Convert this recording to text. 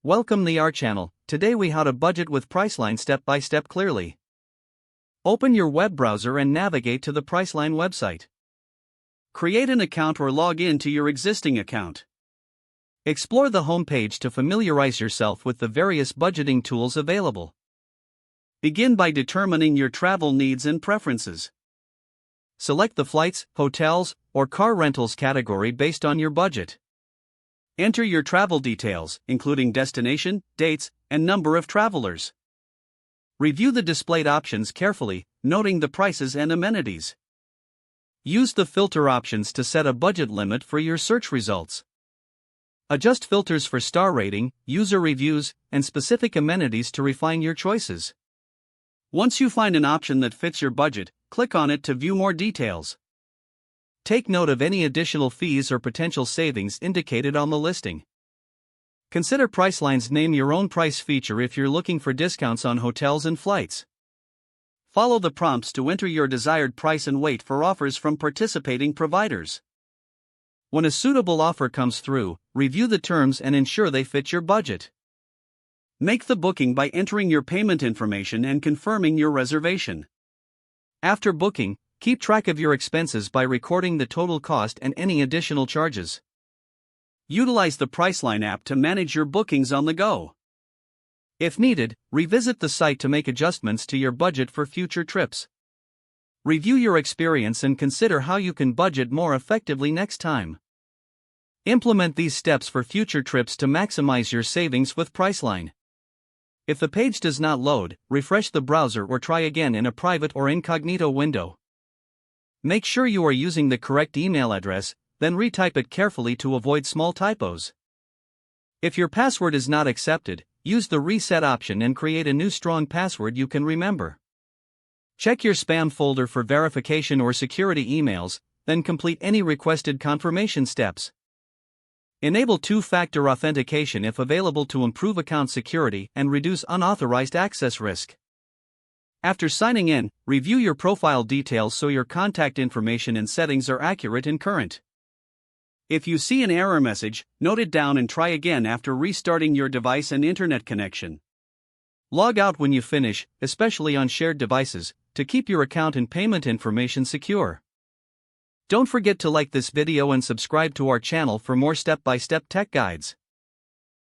Welcome to our channel. Today we how to budget with Priceline step by step clearly. Open your web browser and navigate to the Priceline website. Create an account or log in to your existing account. Explore the home page to familiarize yourself with the various budgeting tools available. Begin by determining your travel needs and preferences. Select the flights, hotels, or car rentals category based on your budget. Enter your travel details, including destination, dates, and number of travelers. Review the displayed options carefully, noting the prices and amenities. Use the filter options to set a budget limit for your search results. Adjust filters for star rating, user reviews, and specific amenities to refine your choices. Once you find an option that fits your budget, click on it to view more details. Take note of any additional fees or potential savings indicated on the listing. Consider Priceline's Name Your Own Price feature if you're looking for discounts on hotels and flights. Follow the prompts to enter your desired price and wait for offers from participating providers. When a suitable offer comes through, review the terms and ensure they fit your budget. Make the booking by entering your payment information and confirming your reservation. After booking, keep track of your expenses by recording the total cost and any additional charges. Utilize the Priceline app to manage your bookings on the go. If needed, revisit the site to make adjustments to your budget for future trips. Review your experience and consider how you can budget more effectively next time. Implement these steps for future trips to maximize your savings with Priceline. If the page does not load, refresh the browser or try again in a private or incognito window. Make sure you are using the correct email address, then retype it carefully to avoid small typos. If your password is not accepted, use the reset option and create a new strong password you can remember. Check your spam folder for verification or security emails, then complete any requested confirmation steps. Enable two-factor authentication if available to improve account security and reduce unauthorized access risk. After signing in, review your profile details so your contact information and settings are accurate and current. If you see an error message, note it down and try again after restarting your device and internet connection. Log out when you finish, especially on shared devices, to keep your account and payment information secure. Don't forget to like this video and subscribe to our channel for more step-by-step tech guides.